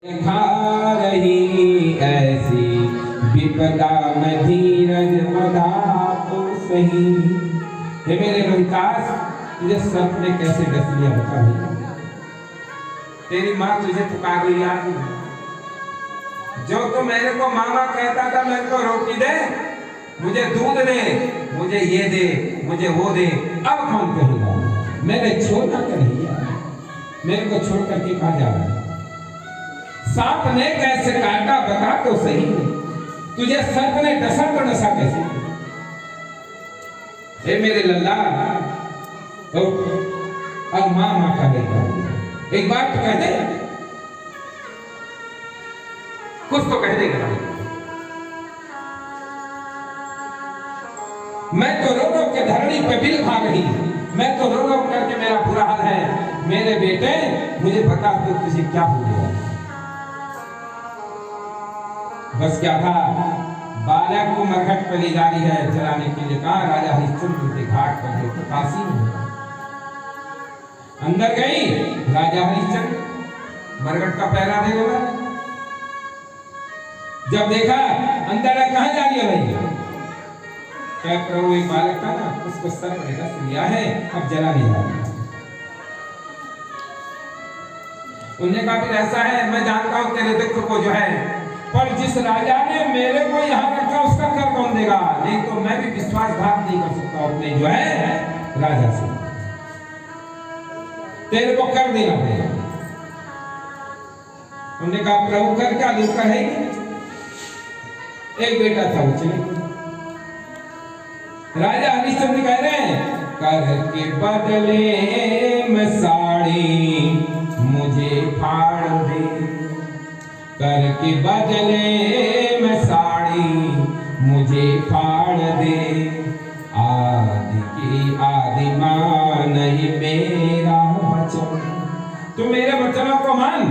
खा रही ऐसी विपदा में धीरज बधा तो सही। हे मेरे रोहितास, तुझे सर्प ने कैसे डस लिया बता भैया। तेरी माँ तुझे पुकार रही आज। जो तो मेरे को मामा कहता था मेरे को रोटी दे, मुझे दूध दे, मुझे ये दे, मुझे वो दे, अब कौन कहेगा? मैंने छोड़ना कन्हैया, मेरे को छोड़ करके कहाँ जा रहा है? सांप ने कैसे काटा बता तो सही। तुझे सर्प ने डसा तो डसा कैसे? हे मेरे लल्ला, अब माँ माँ का बेटा, एक बात तो कह दे, कुछ तो कह देगा। मैं तो रो रो के धरणी पे बिल खा रही, मैं तो रो रो करके मेरा बुरा हाल है। मेरे बेटे मुझे बता तो तुझे क्या हो गया? बस क्या था, बालक को मरघट पर ले जा रही है जलाने के लिए। कहा राजा हरिश्चंद्र के घाट पर जो काशी में अंदर गई। राजा हरिश्चंद्र मरघट का पहरा दे रहा। जब देखा अंदर है, कहाँ जा रही है भाई? क्या प्रभु, एक बालक था ना, उसको सर्प ने डस लिया है, अब जला नहीं जा रहा। उन्हें कहा फिर ऐसा है, मैं जानता हूं तेरे दुख को जो है, पर जिस राजा ने मेरे को यहाँ रखा उसका कर कौन देगा? नहीं तो मैं भी विश्वासघात नहीं कर सकता अपने जो है राजा से, तेरे को कर देना पड़ेगा। उन्होंने कहा प्रभु कर क्या दूर का है? एक बेटा था, वो चले। राजा हरिश्चंद्र कह रहे हैं, कर के बदले में साड़ी मुझे फाड़ दे, कर के बदले में साड़ी मुझे फाड़ दे। आदि की आदि मान ये मेरा वचन, तू मेरे वचनों को मान।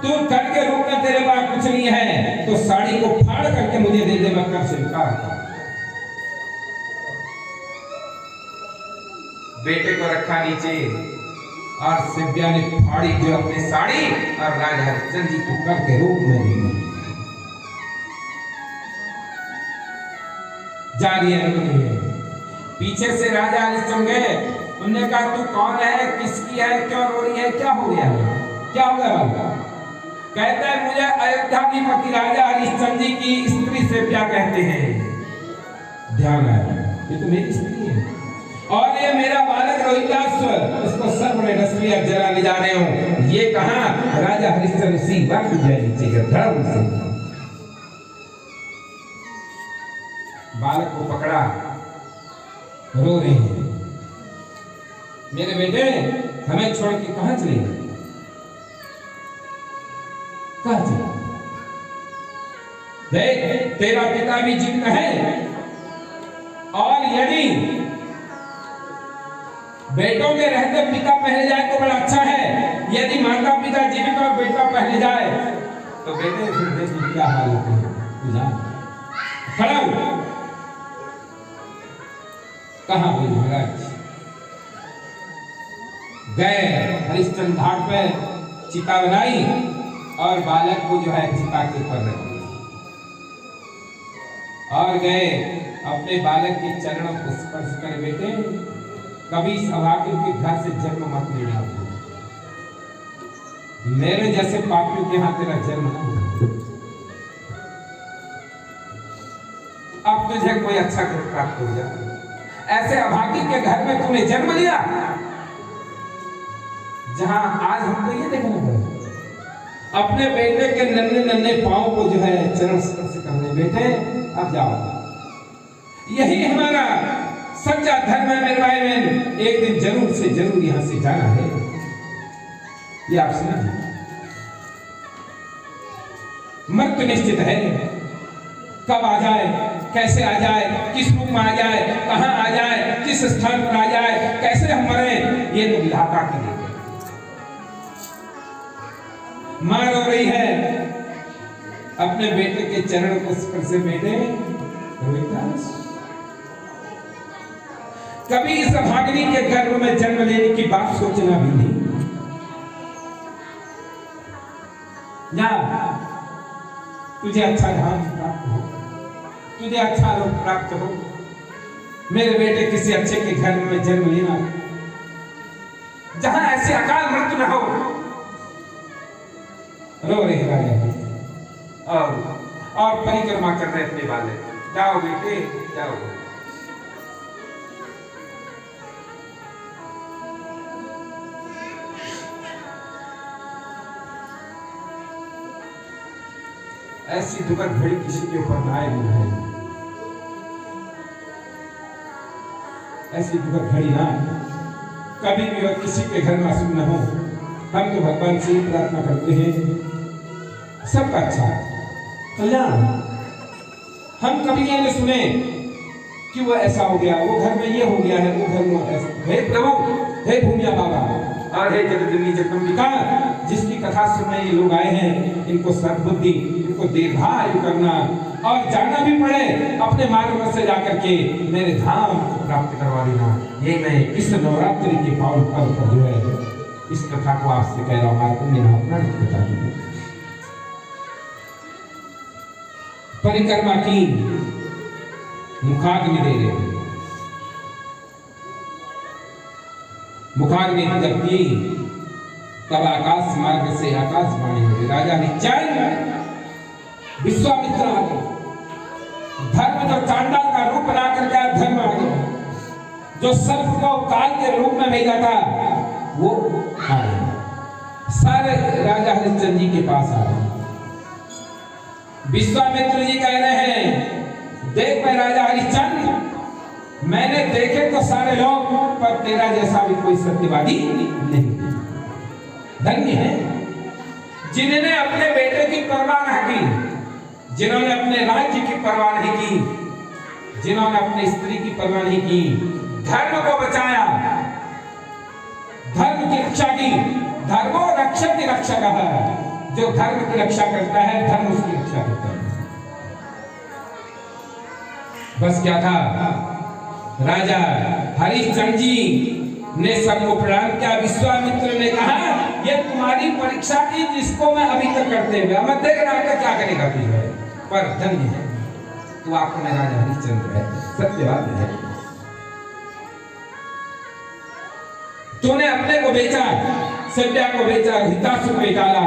तू कर के रूप में तेरे पास कुछ नहीं है तो साड़ी को फाड़ करके मुझे दे दे, मैं कर स्वीकार। बेटे को रखा नीचे और सिव्या ने फाड़ी जो अपनी साड़ी और राजा हरिश्चंद्र जी को कर के रूप में दी। जा रही है, पीछे से राजा हरिश्चंद्र गए। उन्होंने कहा तू कौन है, किसकी है, क्यों रो रही है, क्या हो गया है, क्या हो गया? कहता है मुझे अयोध्याधिपति राजा हरिश्चंद्र जी की स्त्री सिव्या कहते हैं। ध्यान आया, ये तो मेरी स्त्री है और ये मेरा बालक रोहितास, इसको सर्प ने डस लिया, जला ले जा रहे हो। ये कहा राजा हरिश्चंद्र उसी वक्त नीचे धड़म से बालक को पकड़ा, रो रहे हैं, मेरे बेटे हमें छोड़ के कहां चले गए? कहां चले? देख तेरा पिता भी जीवित है, और यदि बेटों के रहते पिता पहले जाए तो बड़ा अच्छा है। यदि माता पिता जीवित और बेटा पहले जाए तो बेटे फिर देश में क्या हाल होते हैं? खड़ा हो, कहां गई महाराज? गए हरिश्चंद्र घाट पे, चिता बनाई और बालक को जो है चिता के ऊपर रख दिया और गए अपने बालक के चरणों को स्पर्श कर, बेटे कभी सौभाग्य के घर से जन्म मत लेना, मेरे जैसे पापियों के यहाँ तेरा जन्म न हो। अब तुझे कोई अच्छा घर प्राप्त हो जाए। ऐसे अभागी के घर में तूने जन्म लिया, जहां आज हमको ये देखना पड़े अपने बेटे के नन्हे नन्हे पांव को जो है चरण स्पर्श करने। बेटे अब जाओ, यही हमारा सच्चा धर्म है मेरे भाई बहन। एक दिन जरूर से जरूर यहां से जाना है, ये आप समझिए। मृत्यु निश्चित है, कब आ जाए, कैसे आ जाए, किस रूप में आ जाए, कहां आ जाए, किस स्थान पर आ जाए, कैसे हम मरे, ये तो विधाता की देन है। मां रो रही है अपने बेटे के चरण को स्पर्श। बेटे रोहितास, कभी इस भागनी के गर्भ में जन्म लेने की बात सोचना भी नहीं। जा, तुझे अच्छा धाम प्राप्त हो, तुझे अच्छा लोग प्राप्त हो। मेरे बेटे किसी अच्छे के घर में जन्म लेना, जहां ऐसे अकाल मृत्यु न हो। रो रहे राजा और परिक्रमा कर रहे अपने वाले। जाओ बेटे जाओ। ऐसी दुखद घड़ी किसी के ऊपर ना आए है, ऐसी दुखद घड़ी ना कभी भी और किसी के घर में अशुभ न हो। हम तो भगवान से ही प्रार्थना करते हैं सबका अच्छा कल्याण। हम कभी ये नहीं सुने कि वो ऐसा हो गया, वो घर में ये हो गया है, वो घर में ऐसा। हे प्रभु, हे भूमिया बाबा और हे जगदम्बी जगदम्बिका, जिसकी कथा सुनने ये लोग आए हैं, इनको सद्बुद्धि, इनको दीर्घायु करना और जाना भी पड़े अपने मार्ग से जाकर के मेरे धाम को प्राप्त करवा देना। ये मैं इस नवरात्रि के पावन पर्व पर जो है इस कथा को आपसे कह रहा हूँ। अपना कथा की परिक्रमा की, मुखाग्नि दे रहे, मुखाग्नि जब की तब आकाश मार्ग से आकाशवाणी हुई। राजा हरिश्चंद्र विश्वामित्र आ गए। धर्म जो चांडाल का रूप बना करके धर्म आ गया, जो सर्प को काल के रूप में भेजा था वो आ गया। सारे राजा हरिश्चंद्र जी के पास आ गए। विश्वामित्र जी कह रहे हैं, देख मैं राजा हरिश्चंद्र, मैंने देखे तो सारे लोग, पर तेरा जैसा भी कोई सत्यवादी नहीं। धन्य है जिन्होंने अपने बेटे की परवाह न की, जिन्होंने अपने राज्य की परवाह नहीं की, जिन्होंने अपनी स्त्री की परवाह नहीं की, धर्म को बचाया, धर्म की रक्षा की। धर्मो रक्षक की रक्षा का है, जो धर्म की रक्षा करता है धर्म उसकी रक्षा करता है। बस क्या था, राजा हरिश्चंद्र जी ने सबको प्रणाम किया। विश्वामित्र ने कहा, ये तुम्हारी परीक्षा की जिसको मैं अभी तक करते हुए मैं देख रहा था क्या करेगा तुझे, पर धन्य है तू आपको में राजा हरिश्चंद्र है। सत्य बात है, तूने अपने को बेचा, सत्या को बेचा, हिताशु को डाला,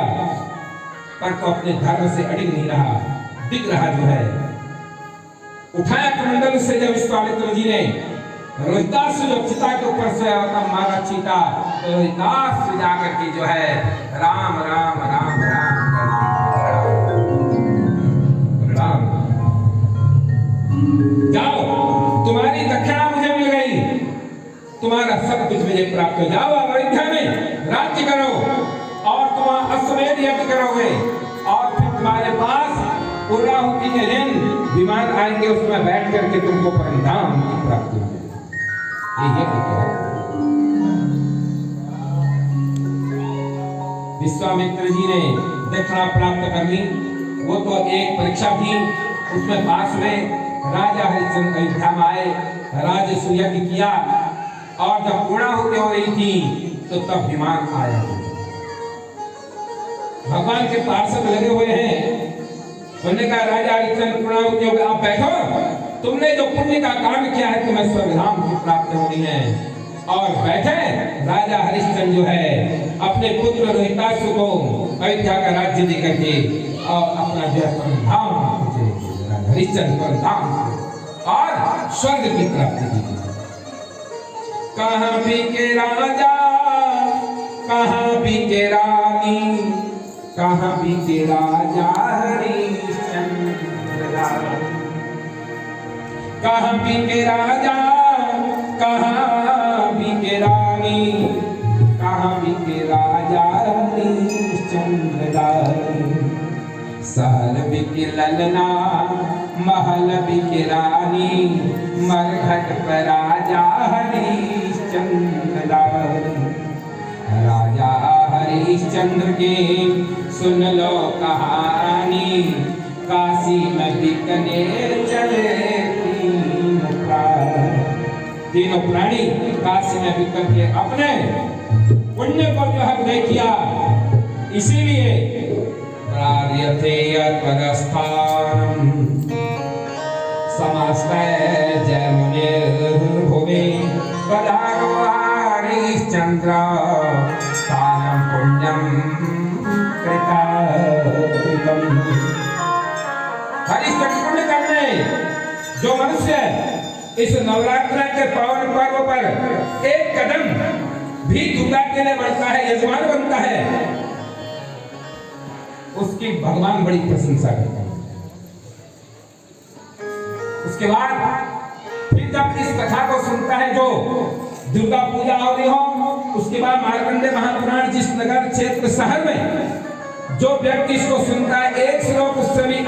पर तो अपने धर्म से अड़िग नहीं रहा, दिख रहा जो है। उठाया कमंडल से जब विश्वामित्र जी ने रोहितास जो चिता के ऊपर से मारा चीता, तो रोहितास जाकर के जो है राम राम राम राम राम, जाओ तुम्हारी दक्षिणा मुझे मिल गई, तुम्हारा सब कुछ मुझे प्राप्त हो। जाओ अयोध्या में राज्य करो और तुम अश्वमेध यज्ञ करोगे, और फिर तुम्हारे पास पूर्णाहुति के दिन विमान आएंगे, उसमें बैठ करके तुमको परमधाम की प्राप्ति होगी। ये यज्ञ क्या है? विश्वामित्र जी ने दक्षिणा प्राप्त कर ली, वो तो एक परीक्षा थी, उसमें पास हुए। राजा हरिश्चंद्र अयोध्या में आए, राजसूय यज्ञ किया, और जब पूर्णाहुति हो रही थी तो तब विमान आया। भगवान के पार्षद लगे हुए हैं, उन्होंने कहा राजा हरिश्चंद्र पूर्णाहुति हो गई, आप बैठो, तुमने जो पुण्य का काम किया है तुम्हें स्वर्गधाम की प्राप्ति होनी है। और बैठे राजा हरिश्चंद्र जो है अपने पुत्र रोहितासु को अयोध्या का राज्य देकर के और अपना जो है परमधाम हरिश्चंद्र परमधाम और स्वर्ग की प्राप्ति की। कहाँ भी के राजा, कहाँ भी के रानी, कहाँ भी के राजा हरिश्चंद्र, कहाँ भी के राजा, कहाँ भी के रानी, कहाँ भी के राजा हरिश्चंद्र। सहल भी के ललना, महल भी के रानी, मरघट पर राजा हरिश्चंद्र। राजा हरिश्चंद्र की सुन लो कहानी, काशी में बिकने चले तीनों प्राणी काशी में बिकर के अपने पुण्य को जो है उदय किया। इसीलिए प्रार्यते त्वदस्थानम् समस्ते जयमुनिर्भुवि तदागवारिश्चन्द्र स्थानं पुण्यं कृतम्। हरिश्चंद्र पुण्य करने जो मनुष्य इस नवरात्र के पावन पर्व पर एक कदम भी दुर्गा के लिए बढ़ता है, यजमान बनता है, उसकी भगवान बड़ी प्रशंसा करता है। उसके बाद फिर जब इस कथा को सुनता है, जो दुर्गा पूजा हो रही हो, उसके बाद मार्कंडेय महापुराण जिस नगर क्षेत्र शहर में जो व्यक्ति इसको सुनता है, एक श्लोक उससे भी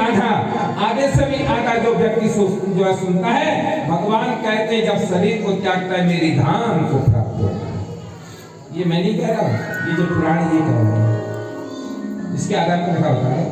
आधे से भी आधा जो व्यक्ति जो सुनता है, भगवान कहते हैं जब शरीर को त्यागता है मेरी धाम को प्राप्त होता है। ये मैं नहीं कह रहा हूं, ये जो पुराण ये कह रहा है, इसके आधार पर लिखा होता है